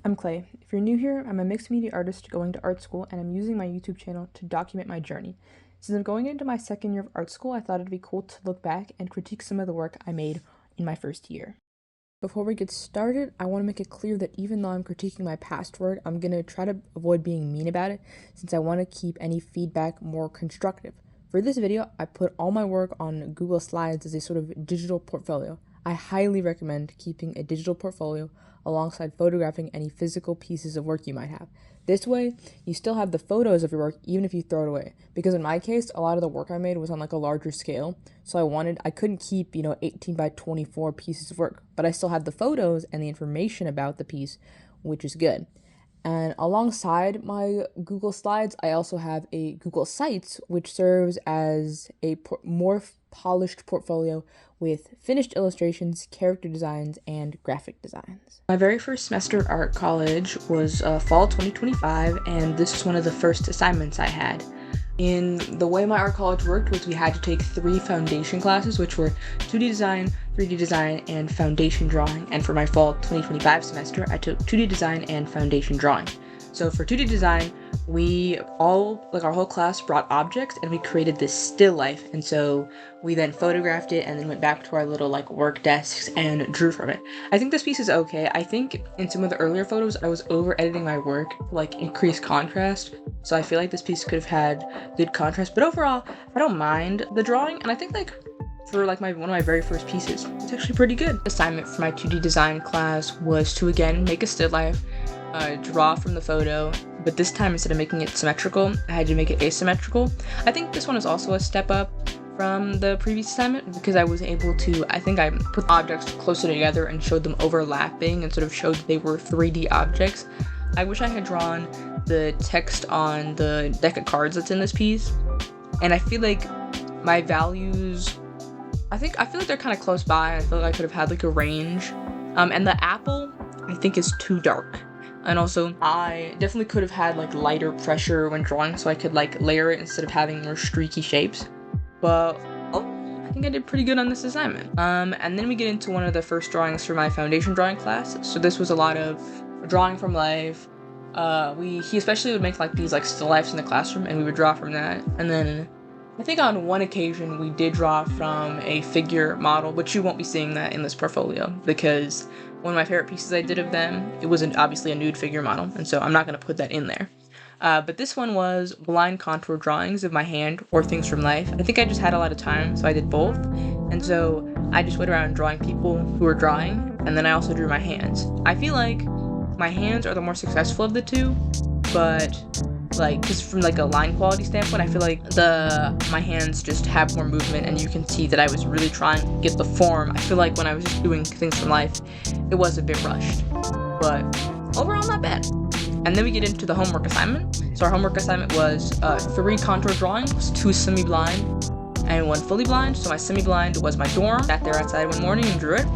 I'm Clay. If you're new here, I'm a mixed media artist going to art school, and I'm using my YouTube channel to document my journey. Since I'm going into my second year of art school, I thought it'd be cool to look back and critique some of the work I made in my first year. Before we get started, I want to make it clear that even though I'm critiquing my past work, I'm going to try to avoid being mean about it, since I want to keep any feedback more constructive. For this video, I put all my work on Google Slides as a sort of digital portfolio. I highly recommend keeping a digital portfolio alongside photographing any physical pieces of work you might have. This way, you still have the photos of your work even if you throw it away. Because in my case, a lot of the work I made was on like a larger scale, so I couldn't keep, 18 by 24 pieces of work, but I still had the photos and the information about the piece, which is good. And alongside my Google Slides, I also have a Google Sites, which serves as a more polished portfolio with finished illustrations, character designs, and graphic designs. My very first semester at art college was fall 2025, and this was one of the first assignments I had. In the way my art college worked was we had to take 3 foundation classes, which were 2D design, 3D design, and foundation drawing. And for my fall 2025 semester, I took 2D design and foundation drawing. So for 2D design, our whole class brought objects and we created this still life. And so we then photographed it and then went back to our little work desks and drew from it. I think this piece is okay. I think in some of the earlier photos, I was over editing my work, increase contrast. So I feel like this piece could have had good contrast, but overall, I don't mind the drawing. And I think for one of my very first pieces, it's actually pretty good. Assignment for my 2D design class was to again make a still life, draw from the photo, but this time instead of making it symmetrical, I had to make it asymmetrical. I think this one is also a step up from the previous assignment because I was able to, I put objects closer together and showed them overlapping and sort of showed that they were 3D objects. I wish I had drawn the text on the deck of cards that's in this piece, and I feel like my values, I feel like they're kind of close by. I feel like I could have had a range, and the apple I think is too dark. And also, I definitely could have had lighter pressure when drawing, so I could layer it instead of having more streaky shapes. But I think I did pretty good on this assignment. And then we get into one of the first drawings for my foundation drawing class. So this was a lot of drawing from life. He especially would make these still lifes in the classroom, and we would draw from that. And then I think on one occasion we did draw from a figure model, but you won't be seeing that in this portfolio because one of my favorite pieces I did of them, it was obviously a nude figure model, and so I'm not going to put that in there. But this one was blind contour drawings of my hand or things from life. I think I just had a lot of time, so I did both. And so I just went around drawing people who were drawing, and then I also drew my hands. I feel like my hands are the more successful of the two, but just from a line quality standpoint, I feel like my hands just have more movement, and you can see that I was really trying to get the form. I feel like when I was just doing things from life, it was a bit rushed, but overall not bad. And then we get into the homework assignment. So our homework assignment was 3 contour drawings, 2 semi-blind and 1 fully blind. So my semi-blind was my dorm. Sat there outside one morning and drew it.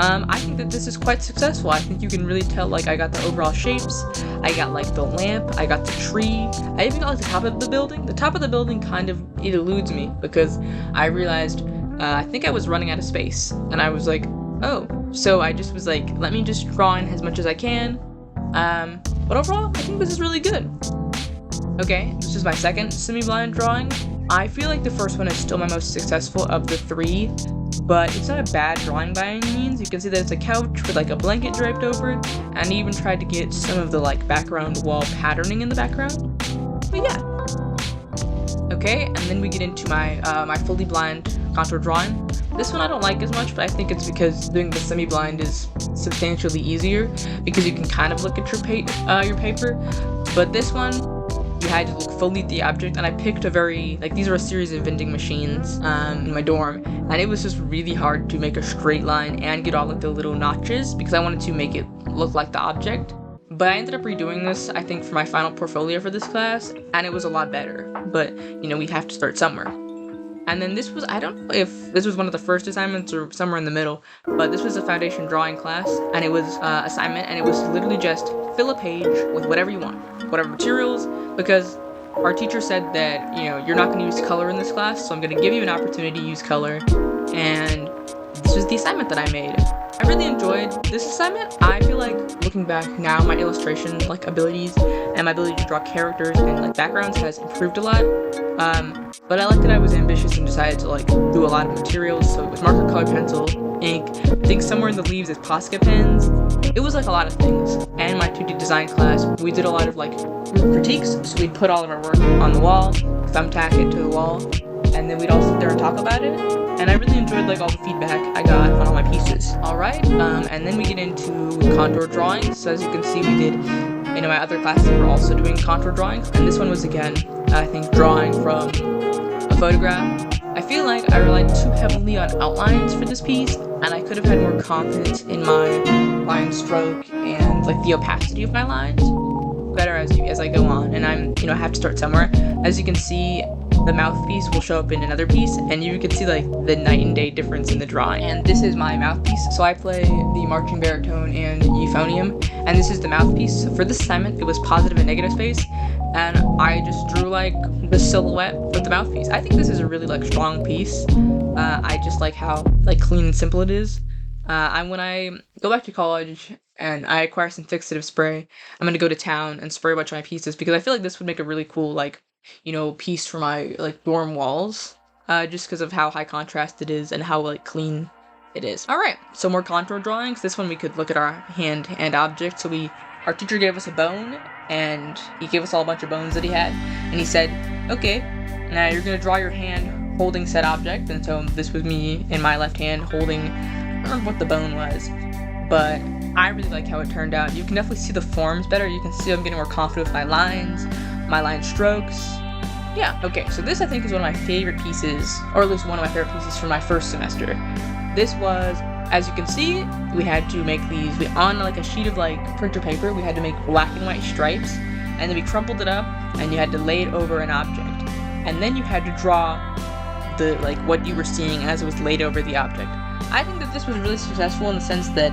I think that this is quite successful. I think you can really tell I got the overall shapes. I got the lamp, I got the tree, I even got the top of the building. The top of the building kind of eludes me because I realized I think I was running out of space, and I was oh, so I just was let me just draw in as much as I can. But overall, I think this is really good. Okay, this is my second semi-blind drawing. I feel like the first one is still my most successful of the 3, but it's not a bad drawing by any means. You can see that it's a couch with a blanket draped over it, and I even tried to get some of the background wall patterning in the background. But yeah. Okay, and then we get into my my fully blind contour drawing. This one I don't like as much, but I think it's because doing the semi-blind is substantially easier because you can kind of look at your paper. But this one, you had to look fully at the object, and I picked these are a series of vending machines in my dorm, and it was just really hard to make a straight line and get all the little notches because I wanted to make it look like the object. But I ended up redoing this, I think, for my final portfolio for this class, and it was a lot better. But, we have to start somewhere. And then this was, I don't know if this was one of the first assignments or somewhere in the middle, but this was a foundation drawing class, and it was assignment, and it was literally just fill a page with whatever you want, whatever materials, because our teacher said that, you're not going to use color in this class, so I'm going to give you an opportunity to use color, and this was the assignment that I made. I really enjoyed this assignment. I feel like looking back now, my illustration like abilities and my ability to draw characters and like backgrounds has improved a lot. But I like that I was ambitious and decided to like do a lot of materials. So it was marker, color, pencil, ink. I think somewhere in the leaves is Posca pens. It was like a lot of things. And my 2D design class, we did a lot of like group critiques. So we'd put all of our work on the wall, thumbtack it to the wall, and then we'd all sit there and talk about it. And I really enjoyed like all the feedback I got on all my pieces. Alright, and then we get into contour drawings. So as you can see, we did, in my other classes, we were also doing contour drawings. And this one was again, I think, drawing from a photograph. I feel like I relied too heavily on outlines for this piece, and I could have had more confidence in my line stroke and like the opacity of my lines better as I go on. And I have to start somewhere. As you can see, the mouthpiece will show up in another piece, and you can see like the night and day difference in the drawing. And this is my mouthpiece. So I play the marching baritone and euphonium, and this is the mouthpiece. So for this assignment, it was positive and negative space, and I just drew like the silhouette of the mouthpiece. I think this is a really like strong piece. I just like how like clean and simple it is. When I go back to college and I acquire some fixative spray, I'm gonna go to town and spray a bunch of my pieces because I feel like this would make a really cool like piece for my like dorm walls, just because of how high contrast it is and how like clean it is. Alright, so more contour drawings. This one we could look at our hand and object. So our teacher gave us a bone, and he gave us all a bunch of bones that he had, and he said, okay, now you're gonna draw your hand holding said object. And so this was me in my left hand holding, I don't remember what the bone was, but I really like how it turned out. You can definitely see the forms better. You can see I'm getting more confident with my lines, my line strokes. Yeah, okay, so this I think is one of my favorite pieces, or at least one of my favorite pieces from my first semester. This was, as you can see, we had to make these, on like a sheet of like printer paper, we had to make black and white stripes, and then we crumpled it up, and you had to lay it over an object. And then you had to draw the like what you were seeing as it was laid over the object. I think that this was really successful in the sense that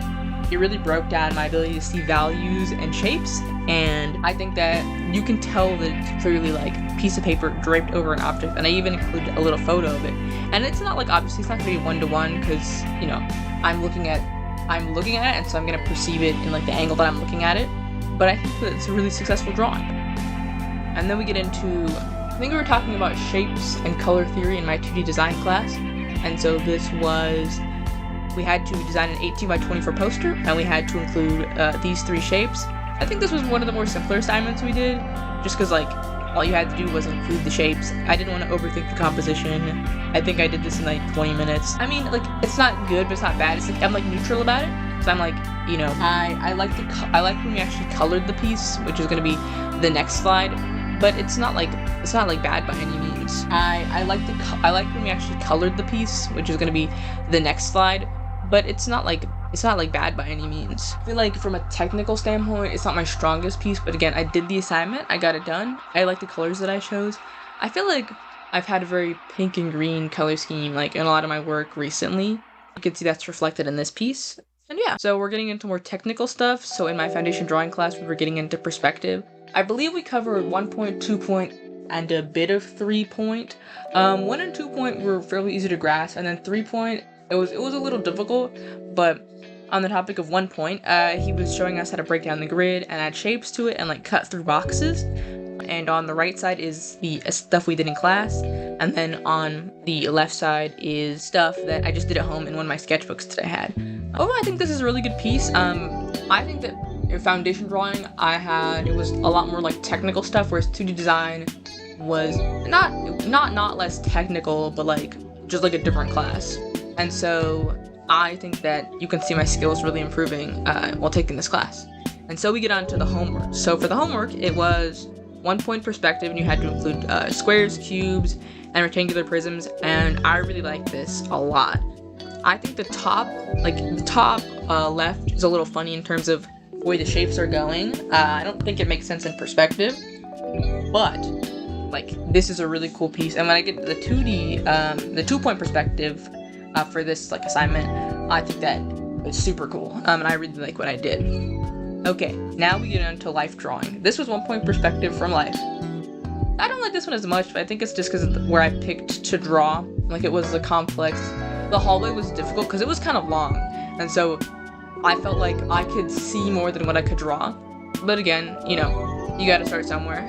it really broke down my ability to see values and shapes, and I think that you can tell that it's clearly like a piece of paper draped over an object, and I even included a little photo of it. And it's not like, obviously it's not gonna be one-to-one because, I'm looking at it, and so I'm gonna perceive it in like the angle that I'm looking at it, but I think that it's a really successful drawing. And then we get into, I think we were talking about shapes and color theory in my 2D design class, and so this was, we had to design an 18 by 24 poster, and we had to include these 3 shapes. I think this was one of the more simpler assignments we did, just because like all you had to do was include the shapes. I didn't want to overthink the composition. I think I did this in like 20 minutes. I mean, like, it's not good, but it's not bad. It's like I'm like neutral about it. So I'm like, I like when we actually colored the piece, which is gonna be the next slide. But it's not like bad by any means. I like when we actually colored the piece, which is gonna be the next slide. But it's not like bad by any means. I feel like from a technical standpoint, it's not my strongest piece, but again, I did the assignment, I got it done. I like the colors that I chose. I feel like I've had a very pink and green color scheme like in a lot of my work recently. You can see that's reflected in this piece. And yeah, so we're getting into more technical stuff. So in my foundation drawing class, we were getting into perspective. I believe we covered 1 point, 2 point, and a bit of 3 point. 1 and 2 point were fairly easy to grasp, and then 3 point, it was a little difficult, but on the topic of 1 point, he was showing us how to break down the grid and add shapes to it and like cut through boxes. And on the right side is the stuff we did in class, and then on the left side is stuff that I just did at home in one of my sketchbooks that I had. Overall, I think this is a really good piece. I think that in foundation drawing, it was a lot more like technical stuff, whereas 2D design was not less technical, but like just like a different class. And so I think that you can see my skills really improving while taking this class. And so we get on to the homework. So for the homework, it was 1 point perspective, and you had to include squares, cubes, and rectangular prisms, and I really like this a lot. I think the top left is a little funny in terms of the way the shapes are going. I don't think it makes sense in perspective, but like this is a really cool piece. And when I get to the 2D, the 2 point perspective for this like assignment, I think that it's super cool, and I really like what I did. Okay, now we get into life drawing. This was 1 point perspective from life. I don't like this one as much, but I think it's just because of where I picked to draw. Like, it was a complex. The hallway was difficult because it was kind of long, and so I felt like I could see more than what I could draw. But again, you know, you gotta start somewhere.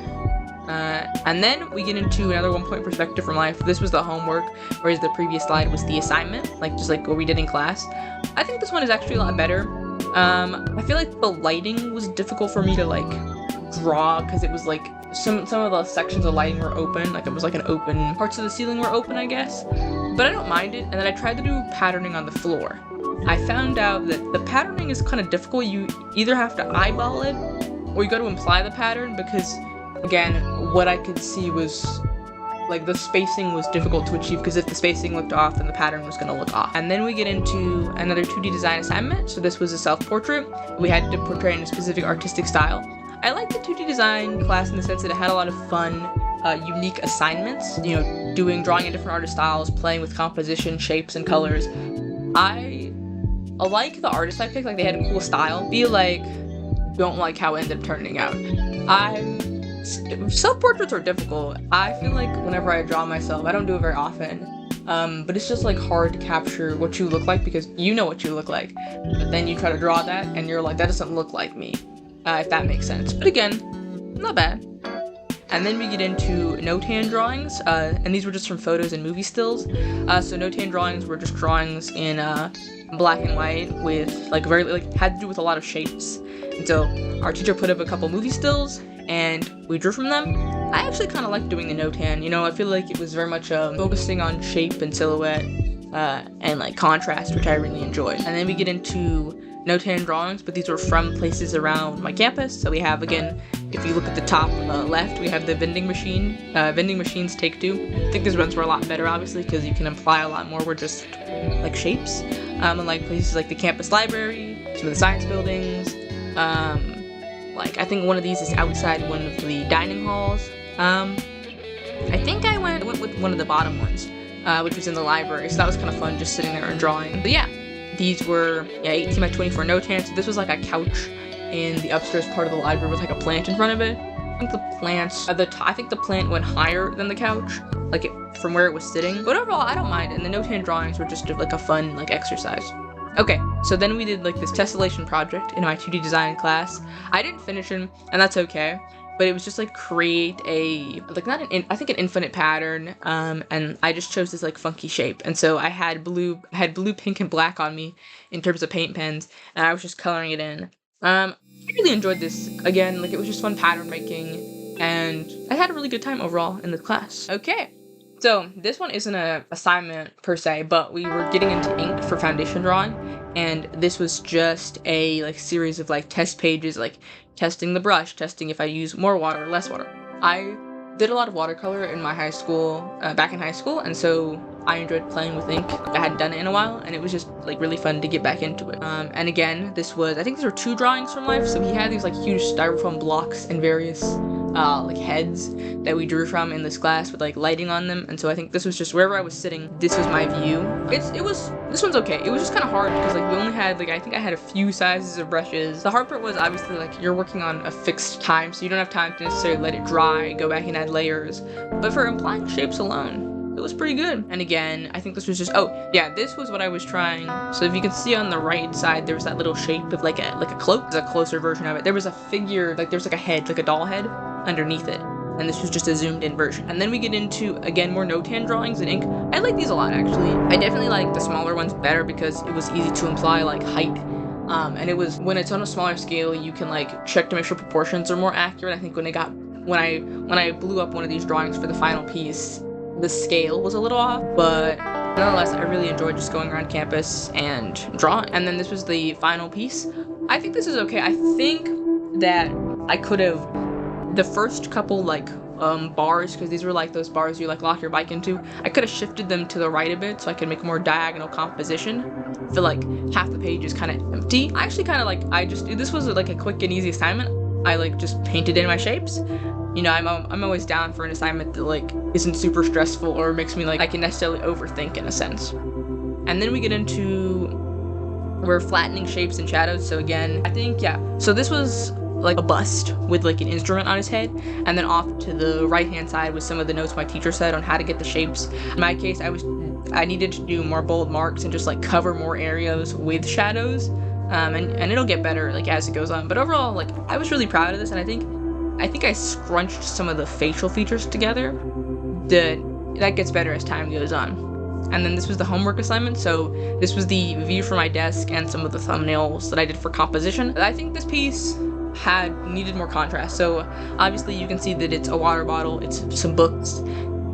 And then we get into another 1-point perspective from life. This was the homework, whereas the previous slide was the assignment, like just like what we did in class. I think this one is actually a lot better. I feel like the lighting was difficult for me to like draw, because it was like some of the sections of lighting were open, like it was like an open, parts of the ceiling were open, I guess. But I don't mind it. And then I tried to do patterning on the floor. I found out that the patterning is kind of difficult. You either have to eyeball it, or you got to imply the pattern, because again, what I could see was like the spacing was difficult to achieve, because if the spacing looked off, then the pattern was going to look off. And then we get into another 2D design assignment. So this was a self-portrait. We had to portray in a specific artistic style. I liked the 2D design class in the sense that it had a lot of fun, unique assignments, you know, drawing in different artist styles, playing with composition, shapes, and colors. I like the artists I picked, like they had a cool style. Don't like how it ended up turning out. Self-portraits are difficult. I feel like whenever I draw myself, I don't do it very often, but it's just like hard to capture what you look like, because you know what you look like, but then you try to draw that and you're like, that doesn't look like me, if that makes sense. But again, not bad. And then we get into note-hand drawings, and these were just from photos and movie stills. So note-hand drawings were just drawings in black and white with had to do with a lot of shapes. And so our teacher put up a couple movie stills, and we drew from them. I actually kind of liked doing the note-hand. You know, I feel like it was very much focusing on shape and silhouette, and like contrast, which I really enjoyed. And then we get into note-hand drawings, but these were from places around my campus. So we have, again, if you look at the top left, we have the vending machines take 2. I think these ones were a lot better, obviously, because you can imply a lot more with just like shapes. And like places like the campus library, some of the science buildings. Like I think one of these is outside one of the dining halls. I think I went with one of the bottom ones, which was in the library. So that was kind of fun, just sitting there and drawing. But yeah, these were 18 by 24 note hands. So this was like a couch in the upstairs part of the library with like a plant in front of it. I think the plants at the top, I think the plant went higher than the couch, from where it was sitting. But overall, I don't mind. And the note hand drawings were just like a fun like exercise. Okay, so then we did like this tessellation project in my 2D design class. I didn't finish it, and that's okay. But it was just like create a I think an infinite pattern, and I just chose this like funky shape. And so I had blue, pink, and black on me in terms of paint pens, and I was just coloring it in. I really enjoyed this. Again, like it was just fun pattern making, and I had a really good time overall in the class. Okay, so this one isn't an assignment per se, but we were getting into ink for foundation drawing, and this was just a like series of like test pages, like testing the brush, testing if I use more water or less water. I did a lot of watercolor in my high school, back in high school, and so I enjoyed playing with ink. I hadn't done it in a while, and it was just like really fun to get back into it. And again, I think these were 2 drawings from life. So he had these like huge styrofoam blocks and various like heads that we drew from in this class with like lighting on them. And so I think this was just wherever I was sitting, this was my view. This one's okay. It was just kind of hard because like we only had I think I had a few sizes of brushes. The hard part was obviously like you're working on a fixed time, so you don't have time to necessarily let it dry, go back and add layers. But for implying shapes alone, it was pretty good. And again, I think this was just, this was what I was trying. So if you can see on the right side, there was that little shape of like a cloak. It's a closer version of it. There was a figure, like there was like a head, like a doll head underneath it. And this was just a zoomed in version. And then we get into, again, more note hand drawings in ink. I like these a lot, actually. I definitely like the smaller ones better because it was easy to imply like height. And it was, when it's on a smaller scale, you can like check to make sure proportions are more accurate. I think when I blew up one of these drawings for the final piece, the scale was a little off, but nonetheless, I really enjoyed just going around campus and drawing. And then this was the final piece. I think this is okay. I think that I could have, the first couple like bars, because these were like those bars you like lock your bike into, I could have shifted them to the right a bit so I could make a more diagonal composition. I feel like half the page is kind of empty. I actually kind of like, this was like a quick and easy assignment. I like just painted in my shapes. You know, I'm always down for an assignment that like isn't super stressful or makes me like I can necessarily overthink in a sense. And then we get into, we're flattening shapes and shadows. So again, I think, so this was like a bust with like an instrument on his head, and then off to the right hand side was some of the notes my teacher said on how to get the shapes. In my case, I needed to do more bold marks and just like cover more areas with shadows. and it'll get better like as it goes on. But overall, like I was really proud of this, and I think I scrunched some of the facial features together. That gets better as time goes on. And then this was the homework assignment, so this was the view from my desk and some of the thumbnails that I did for composition. I think this piece needed more contrast. So obviously you can see that it's a water bottle, it's some books,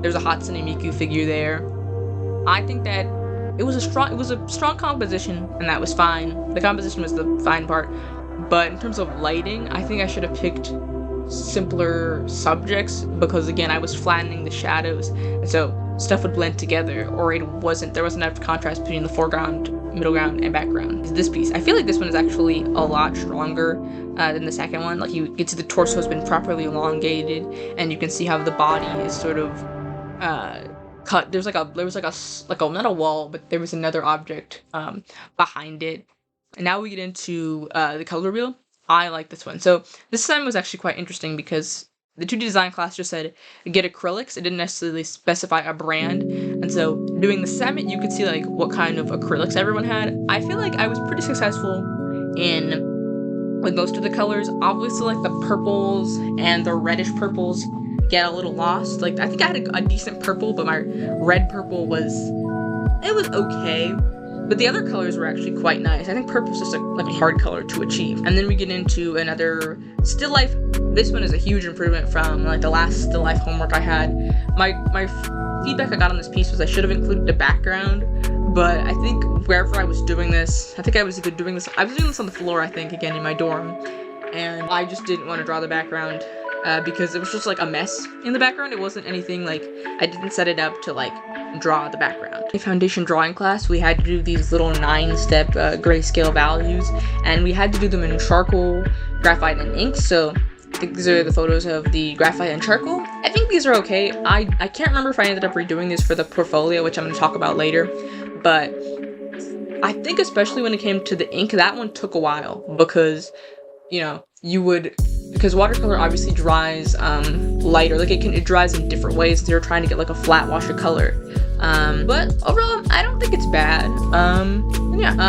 there's a Hatsune Miku figure there. I think that it was a strong composition, and that was fine. The composition was the fine part, but in terms of lighting, I think I should have picked simpler subjects, because again, I was flattening the shadows, and so stuff would blend together, or there wasn't enough contrast between the foreground, middle ground, and background. This piece, I feel like this one is actually a lot stronger than the second one. Like you get to the torso has been properly elongated, and you can see how the body is sort of cut. There was like a not a wall, but there was another object behind it. And now we get into the color wheel. I like this one. So this assignment was actually quite interesting because the 2D design class just said get acrylics. It didn't necessarily specify a brand. And so doing the assignment, you could see like what kind of acrylics everyone had. I feel like I was pretty successful with most of the colors. Obviously, like the purples and the reddish purples get a little lost. Like I think I had a decent purple, but my red purple was okay. But the other colors were actually quite nice. I think purple's just like a hard color to achieve. And then we get into another still life. This one is a huge improvement from like the last still life homework I had. My feedback I got on this piece was I should have included the background, but I think wherever I was doing this, I was doing this on the floor, I think, again in my dorm, and I just didn't want to draw the background because it was just like a mess in the background. It wasn't anything like, I didn't set it up to like draw the background. In foundation drawing class, we had to do these little 9-step grayscale values, and we had to do them in charcoal, graphite, and ink. So I think these are the photos of the graphite and charcoal. I think these are okay. I can't remember if I ended up redoing these for the portfolio, which I'm going to talk about later, but I think especially when it came to the ink, that one took a while because, you know, because watercolor obviously dries lighter, like it dries in different ways, so you're trying to get like a flat wash of color. But overall, I don't think it's bad.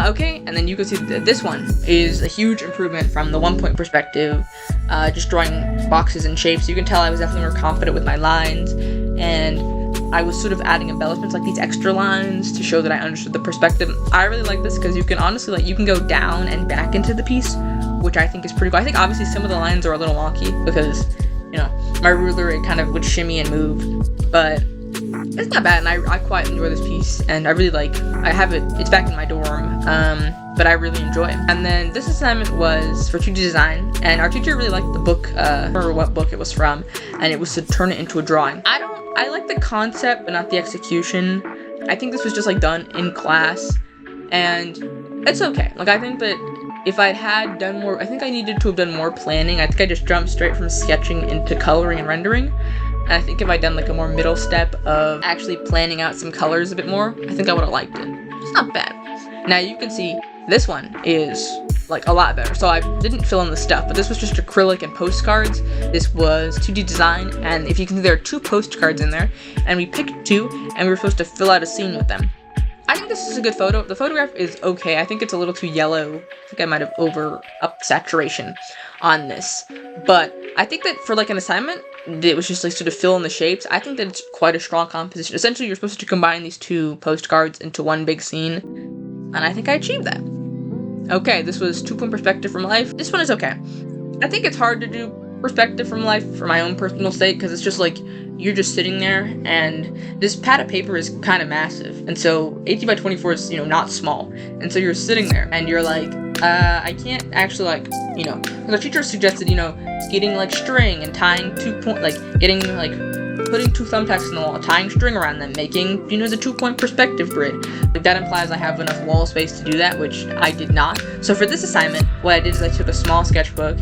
Okay, and then you can see that this one is a huge improvement from the 1-point perspective, just drawing boxes and shapes. You can tell I was definitely more confident with my lines, and I was sort of adding embellishments like these extra lines to show that I understood the perspective. I really like this because you can honestly, like, you can go down and back into the piece, which I think is pretty cool. I think obviously some of the lines are a little wonky because, you know, my ruler, it kind of would shimmy and move, but it's not bad, and I quite enjoy this piece, and I really I have it's back in my dorm, but I really enjoy it. And then this assignment was for 2D design, and our teacher really liked the book, I don't remember what book it was from, and it was to turn it into a drawing. I like the concept, but not the execution. I think this was just like done in class, and it's okay. Like, I think that if I had done more, I think I needed to have done more planning. I think I just jumped straight from sketching into coloring and rendering. And I think if I'd done like a more middle step of actually planning out some colors a bit more, I think I would have liked it. It's not bad. Now you can see this one is like a lot better. So I didn't fill in the stuff, but this was just acrylic and postcards. This was 2D design, and if you can see, there are 2 postcards in there, and we picked 2, and we were supposed to fill out a scene with them. I think this is a good photo. The photograph is okay. I think it's a little too yellow. I think I might have upped saturation on this. But I think that for like an assignment, it was just like sort of fill in the shapes. I think that it's quite a strong composition. Essentially, you're supposed to combine these 2 postcards into one big scene, and I think I achieved that. Okay, this was 2-point perspective from life. This one is okay. I think it's hard to do perspective from life for my own personal sake, because it's just like, you're just sitting there, and this pad of paper is kind of massive, and so 18 by 24 is, you know, not small, and so you're sitting there, and you're like, I can't actually, like, you know, the teacher suggested, you know, getting like string and tying putting 2 thumbtacks in the wall, tying string around them, making, you know, the 2-point perspective grid. Like, that implies I have enough wall space to do that, which I did not. So for this assignment, what I did is I took a small sketchbook,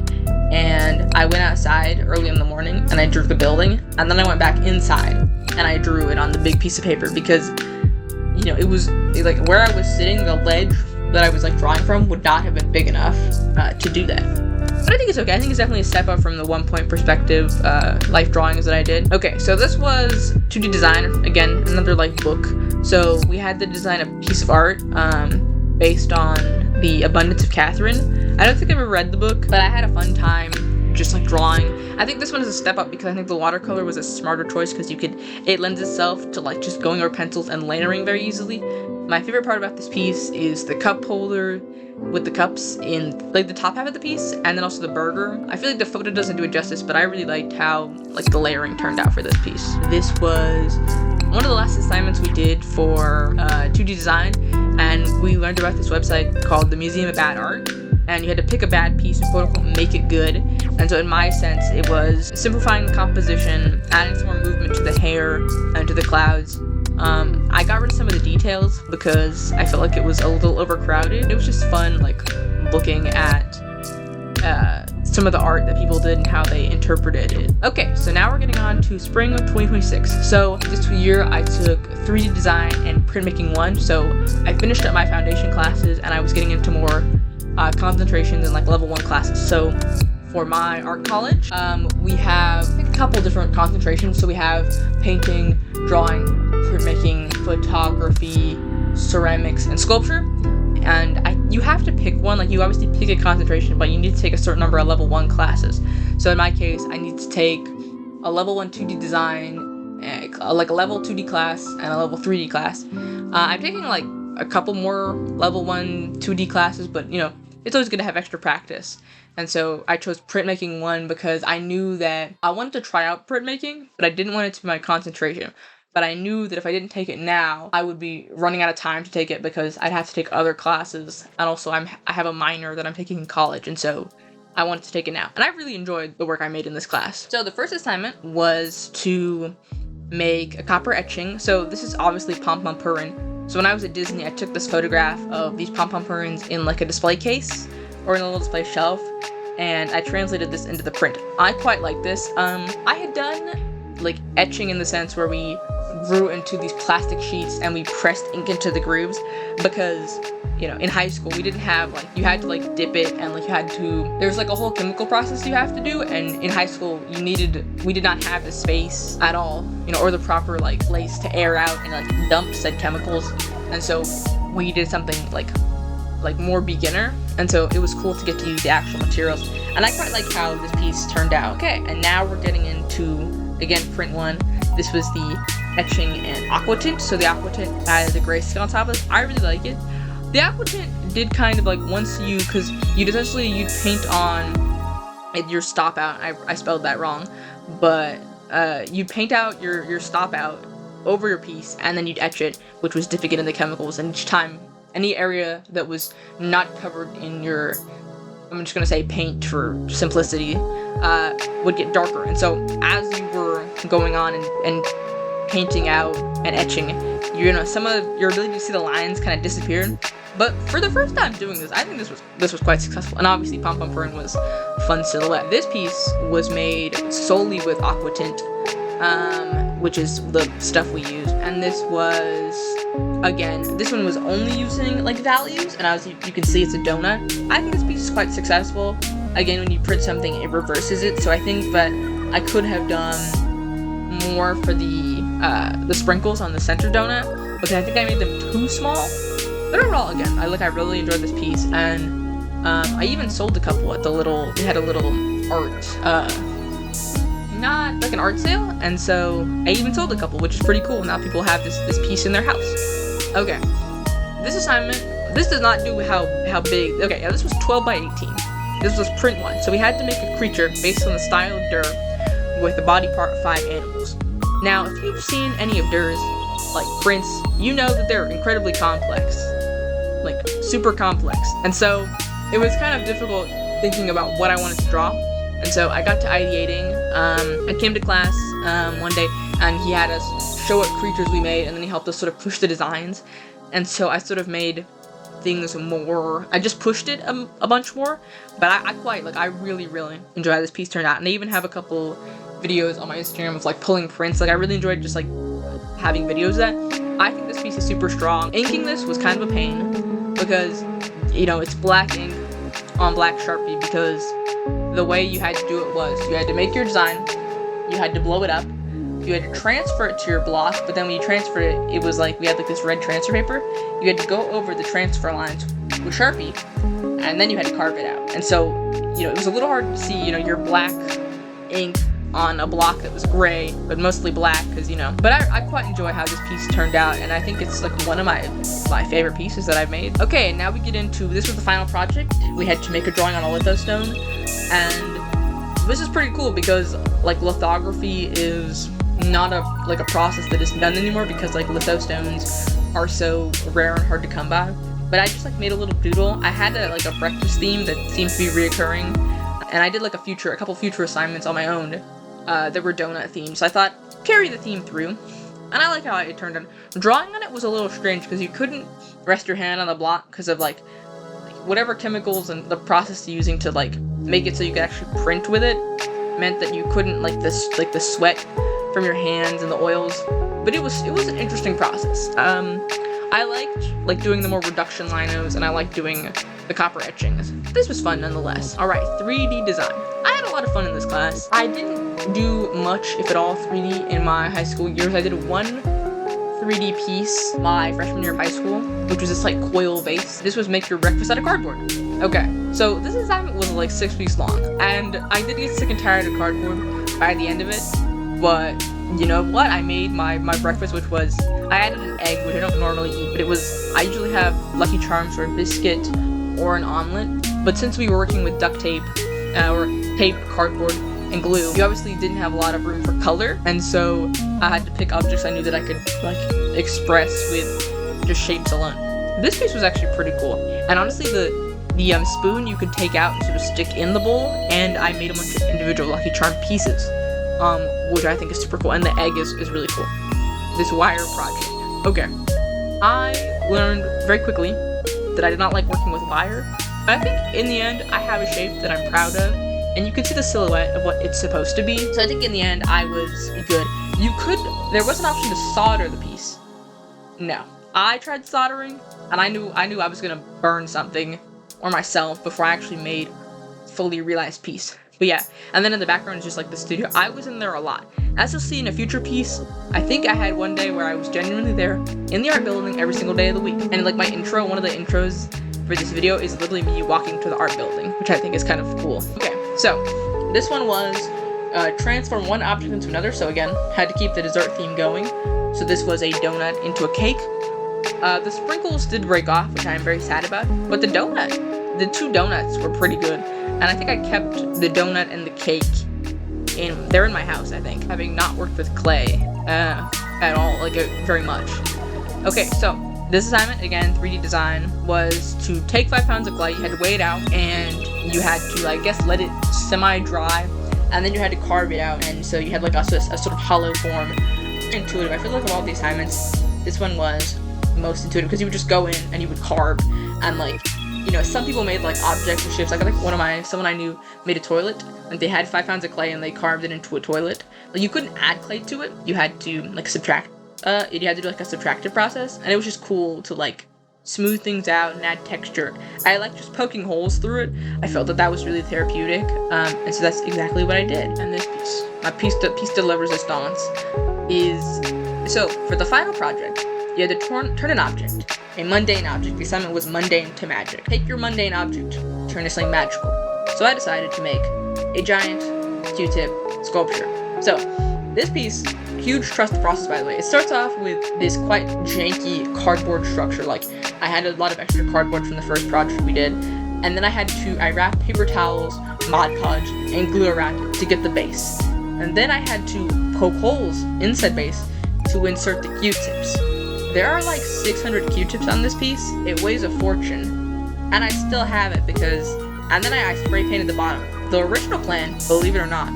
and I went outside early in the morning, and I drew the building, and then I went back inside, and I drew it on the big piece of paper, because, you know, it was, like, where I was sitting, the ledge that I was, like, drawing from would not have been big enough to do that. But I think it's okay. I think it's definitely a step up from the 1-point perspective life drawings that I did. Okay, so this was 2D design. Again, another like book. So we had to design a piece of art based on The Abundance of Catherine. I don't think I've ever read the book, but I had a fun time just like drawing. I think this one is a step up because I think the watercolor was a smarter choice because it lends itself to like just going over pencils and layering very easily. My favorite part about this piece is the cup holder with the cups in like the top half of the piece, and then also the burger. I feel like the photo doesn't do it justice, but I really liked how like the layering turned out for this piece. This was one of the last assignments we did for 2D design, and we learned about this website called the Museum of Bad Art, and you had to pick a bad piece and quote unquote make it good. And so in my sense, it was simplifying the composition, adding some more movement to the hair and to the clouds. I got rid of some of the details because I felt like it was a little overcrowded. It was just fun like looking at some of the art that people did and how they interpreted it. Okay, so now we're getting on to spring of 2026. So this year I took 3D design and printmaking 1. So I finished up my foundation classes and I was getting into more concentrations in like level 1 classes. So for my art college, we have a couple different concentrations. So we have painting, drawing, printmaking, photography, ceramics, and sculpture. And you have to pick one. Like you obviously pick a concentration, but you need to take a certain number of level 1 classes. So in my case, I need to take a level 1 2D design, like a level 2D class, and a level 3D class. I'm taking like a couple more level 1 2D classes, but you know, it's always good to have extra practice. And so I chose printmaking 1 because I knew that I wanted to try out printmaking, but I didn't want it to be my concentration. But I knew that if I didn't take it now, I would be running out of time to take it because I'd have to take other classes. And also I have a minor that I'm taking in college, and so I wanted to take it now. And I really enjoyed the work I made in this class. So the first assignment was to make a copper etching. So this is obviously pom-pom purin. So when I was at Disney, I took this photograph of these pom-pom purins in like a display case or in a little display shelf, and I translated this into the print. I quite like this. I had done like etching in the sense where we drew into these plastic sheets and we pressed ink into the grooves because, you know, in high school we didn't have like, you had to like dip it and like you had to, there's like a whole chemical process you have to do, and in high school we did not have the space at all, you know, or the proper like place to air out and like dump said chemicals, and so we did something like more beginner, and so it was cool to get to use the actual materials, and I quite like how this piece turned out. Okay, and now we're getting into, again, print 1. This was the etching and aqua tint. So the aqua tint added the grayscale on top of this. I really like it. The aqua tint did kind of like because you'd paint on your stop out. I spelled that wrong, but you'd paint out your stop out over your piece, and then you'd etch it, which was dipping it in the chemicals, and each time any area that was not covered in your, I'm just gonna say paint for simplicity, would get darker. And so as you were going on and painting out and etching, some of your ability to see the lines kind of disappeared. But for the first time doing this, I think this was quite successful. And obviously Pom Pom Purin was a fun silhouette. This piece was made solely with aqua tint, which is the stuff we used. And this one was only using like values, and you can see it's a donut. I think this piece is quite successful. Again, when you print something, it reverses it. So I think that I could have done more for the sprinkles on the center donut, because I think I made them too small. But overall, again, I really enjoyed this piece, and I even sold a couple at they had a little art, not like an art sale, and so I even sold a couple, which is pretty cool. Now people have this piece in their house. Okay, this assignment, this does not do how big, okay, yeah, this was 12 by 18. This was print 1, so we had to make a creature based on the style of Durr with the body part of 5 animals. Now, if you've seen any of Durr's like prints, you know that they're incredibly complex, like super complex, and so it was kind of difficult thinking about what I wanted to draw. And so I got to ideating. I came to class one day, and he had us show what creatures we made, and then he helped us sort of push the designs. And so I sort of made things more, I just pushed it a bunch more, but I really enjoyed how this piece turned out. And I even have a couple videos on my Instagram of like pulling prints. Like I really enjoyed just like having videos of that. I think this piece is super strong. Inking this was kind of a pain because, you know, it's black ink on black Sharpie, because the way you had to do it was you had to make your design, you had to blow it up, you had to transfer it to your block, but then when you transferred it, it was like we had like this red transfer paper. You had to go over the transfer lines with Sharpie, and then you had to carve it out. And so, it was a little hard to see, your black ink on a block that was gray, but mostly black, because, But I quite enjoy how this piece turned out, and I think it's like one of my favorite pieces that I've made. Okay, and now we get into, this was the final project. We had to make a drawing on a lithostone, and this is pretty cool because, like, lithography is not a process that is done anymore because, like, lithostones are so rare and hard to come by. But I just, like, made a little doodle. I had a breakfast theme that seems to be reoccurring, and I did, like, a couple future assignments on my own that were donut themed. So I thought, carry the theme through, and I like how it turned out. Drawing on it was a little strange because you couldn't rest your hand on the block because of, like, whatever chemicals and the process using to, like, make it so you could actually print with it meant that you couldn't, like, the sweat from your hands and the oils. But it was an interesting process. I liked doing the more reduction linos, and I liked doing the copper etchings. This was fun nonetheless. All right, 3D design. I had a lot of fun in this class. I didn't do much, if at all, 3D in my high school years. I did one 3D piece my freshman year of high school, which was this like coil vase. This was make your breakfast out of cardboard. Okay, so this assignment was like 6 weeks long, and I did get sick and tired of cardboard by the end of it, but you know what? I made my breakfast, which was, I added an egg, which I don't normally eat, but I usually have Lucky Charms or a biscuit or an omelet, but since we were working with duct tape, or tape, cardboard, and glue, we obviously didn't have a lot of room for color, and so I had to pick objects I knew that I could, like, express with just shapes alone. This piece was actually pretty cool, and honestly, the spoon you could take out and sort of stick in the bowl, and I made a bunch of individual Lucky Charm pieces, which I think is super cool, and the egg is really cool. This wire project. Okay. I learned very quickly that I did not like working with wire, but I think in the end, I have a shape that I'm proud of, and you can see the silhouette of what it's supposed to be, so I think in the end, I was good. There was an option to solder the piece. No. I tried soldering, and I knew I was gonna burn something, or myself, before I actually made a fully realized piece. But yeah, and then in the background is just like the studio. I was in there a lot. As you'll see in a future piece, I think I had one day where I was genuinely there in the art building every single day of the week. And like my intro, one of the intros for this video is literally me walking to the art building, which I think is kind of cool. Okay, so this one was transform one object into another. So again, had to keep the dessert theme going. So this was a donut into a cake. The sprinkles did break off, which I am very sad about, but the two donuts were pretty good. And I think I kept the donut and the cake they're in my house, I think, having not worked with clay at all, very much. Okay, so this assignment, again, 3D design, was to take 5 pounds of clay, you had to weigh it out, and you had to, I guess, let it semi-dry, and then you had to carve it out, and so you had like a sort of hollow form. Intuitive. I feel like of all the assignments, this one was most intuitive, because you would just go in and you would carve, and like, some people made like objects or shapes. Like someone I knew made a toilet, and they had 5 pounds of clay and they carved it into a toilet. Like you couldn't add clay to it. You had to like subtract. You had to do like a subtractive process, and it was just cool to like smooth things out and add texture. I like just poking holes through it. I felt that was really therapeutic, and so that's exactly what I did. And this piece, my piece de la resistance, is so for the final project. You had to turn an object, a mundane object. The assignment was mundane to magic. Take your mundane object, turn it something magical. So I decided to make a giant Q-tip sculpture. So this piece, huge trust process, by the way. It starts off with this quite janky cardboard structure. Like I had a lot of extra cardboard from the first project we did, and then I wrapped paper towels, Mod Podge, and glue around it to get the base. And then I had to poke holes in said base to insert the Q-tips. There are like 600 Q-tips on this piece. It weighs a fortune, and I still have it and then I spray painted the bottom. The original plan, believe it or not,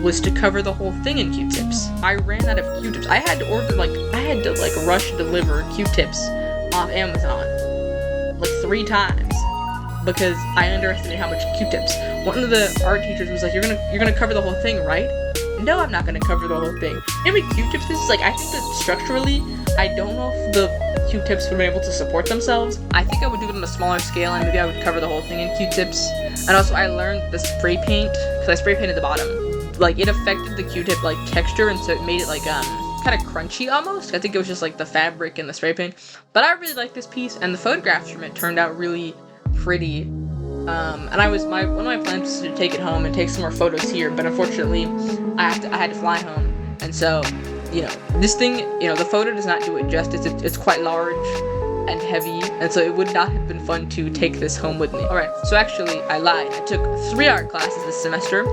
was to cover the whole thing in Q-tips. I ran out of Q-tips. I had to rush deliver Q-tips off Amazon like 3 times because I underestimated how much Q-tips. One of the art teachers was like, "You're gonna cover the whole thing, right?" No, I'm not gonna cover the whole thing. You know how many Q-tips this is? Like, I think that structurally, I don't know if the Q-tips would be able to support themselves. I think I would do it on a smaller scale, and maybe I would cover the whole thing in Q-tips. And also, I learned the spray paint, because I spray painted the bottom. like it affected the Q-tip like texture, and so it made it like kind of crunchy almost. I think it was just like the fabric and the spray paint, but I really like this piece, and the photographs from it turned out really pretty. And one of my plans was to take it home and take some more photos here, but unfortunately I had to fly home, and so this thing, the photo does not do it justice. It's quite large and heavy, and so it would not have been fun to take this home with me. Alright, so actually I lied. I took 3 art classes this semester.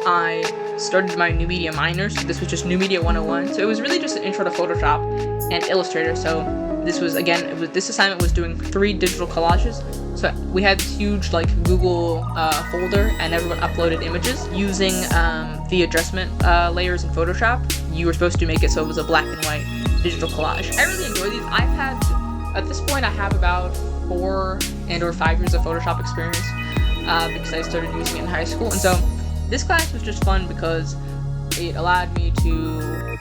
I started my new media minor, so this was just new media 101. So it was really just an intro to Photoshop and Illustrator. So this was, again, this assignment was doing 3 digital collages. So we had this huge like Google folder, and everyone uploaded images using the adjustment layers in Photoshop. You were supposed to make it so it was a black and white digital collage. I really enjoy these. At this point I have about 4 or 5 years of Photoshop experience because I started using it in high school, and so this class was just fun because it allowed me to,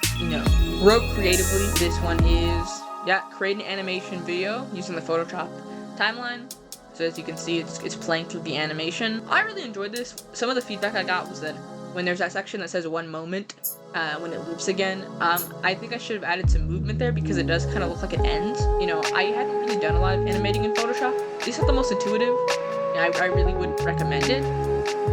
work creatively. This one is, create an animation video using the Photoshop timeline. So as you can see, it's playing through the animation. I really enjoyed this. Some of the feedback I got was that when there's that section that says 1 moment, when it loops again, I think I should have added some movement there because it does kind of look like it ends. I hadn't really done a lot of animating in Photoshop. It's not the most intuitive, and I really wouldn't recommend it,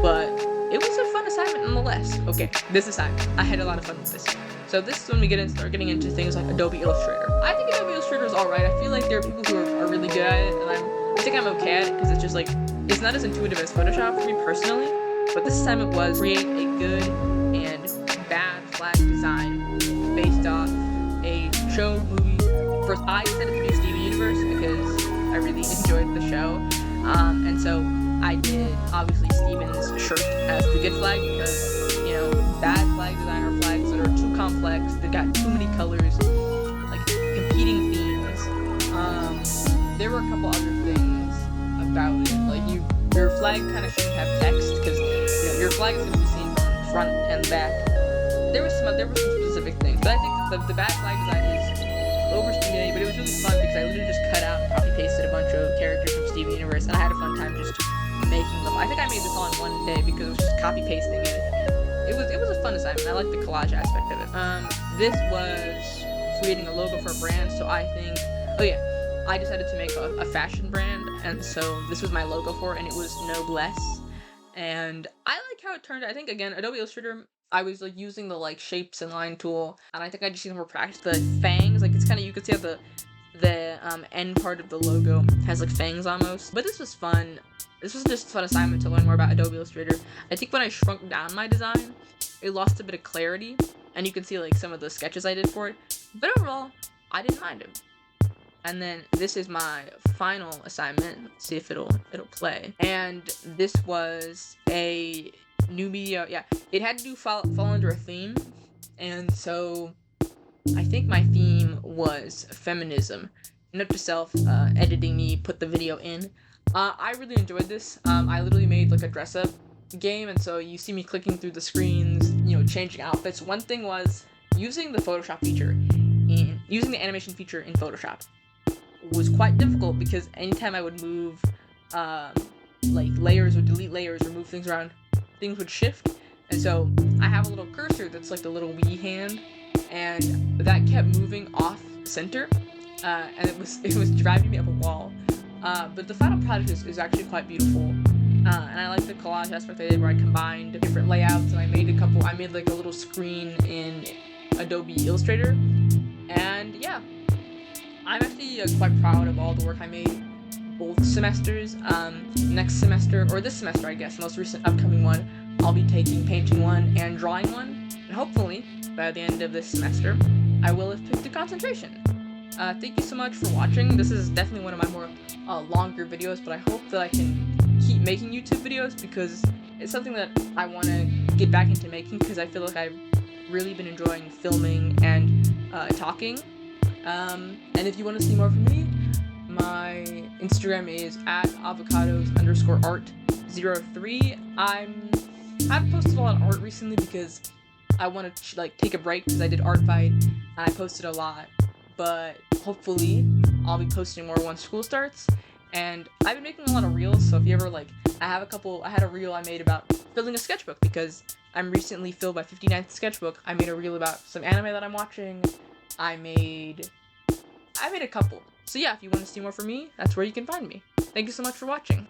but it was a fun assignment nonetheless. Okay, this assignment, I had a lot of fun with this. So this is when we start getting into things like Adobe Illustrator. I think Adobe Illustrator is alright. I feel like there are people who are really good at it, and I think I'm okay at it because it's just like, it's not as intuitive as Photoshop for me personally, but this assignment was create a good and bad flag design based off a show, movie. First, I decided to do Steven Universe because I really enjoyed the show, and so I did, obviously, Steven's shirt as the good flag because, bad flag design are flags that are too complex, they've got too many colors, like competing themes. There were a couple other things about it, like your flag kind of shouldn't have text because, your flag is going to be seen from front and back. There were some specific things, but I think the bad flag design is overstimulating, but it was really fun because I literally just cut out and copy pasted a bunch of characters from Steven Universe, and I had a fun time just making them. I think I made this all in one day because it was just copy pasting it. It was a fun assignment. I like the collage aspect of it. This was creating a logo for a brand, so I think, I decided to make a fashion brand, and so this was my logo for it, and it was Noblesse. And I like how it turned out. I think, again, Adobe Illustrator, I was like using the like shapes and line tool, and I think I just need more practice. The fangs, like it's kind of, you can see how the end part of the logo has like fangs almost. But this was fun. This was just a fun assignment to learn more about Adobe Illustrator. I think when I shrunk down my design, it lost a bit of clarity, and you can see like some of the sketches I did for it. But overall, I didn't mind it. And then this is my final assignment. Let's see if it'll play. And this was a new media. Yeah, it had to fall under a theme, and so I think my theme was feminism. Note to self, editing me put the video in. I really enjoyed this. I literally made like a dress-up game, and so you see me clicking through the screens, changing outfits. One thing was using the Photoshop feature, using the animation feature in Photoshop was quite difficult because anytime I would move, like layers or delete layers or move things around, things would shift. And so I have a little cursor that's like the little Wii hand, and that kept moving off center, and it was driving me up a wall. But the final product is actually quite beautiful, and I like the collage aspect I did where I combined different layouts, and I made like a little screen in Adobe Illustrator, and yeah, I'm actually quite proud of all the work I made both semesters. Next semester, or this semester I guess, most recent upcoming one, I'll be taking painting 1 and drawing 1, and hopefully by the end of this semester I will have picked a concentration. Thank you so much for watching. This is definitely one of my more longer videos, but I hope that I can keep making YouTube videos because it's something that I want to get back into making because I feel like I've really been enjoying filming and talking. And if you want to see more from me, my Instagram is @avocados_art03. I've posted a lot of art recently because I want to take a break because I did art fight and I posted a lot. But hopefully I'll be posting more once school starts, and I've been making a lot of reels, so if you ever I had a reel I made about filling a sketchbook, because I'm recently filled my 59th sketchbook. I made a reel about some anime that I'm watching. I made a couple. So yeah, if you want to see more from me, that's where you can find me. Thank you so much for watching.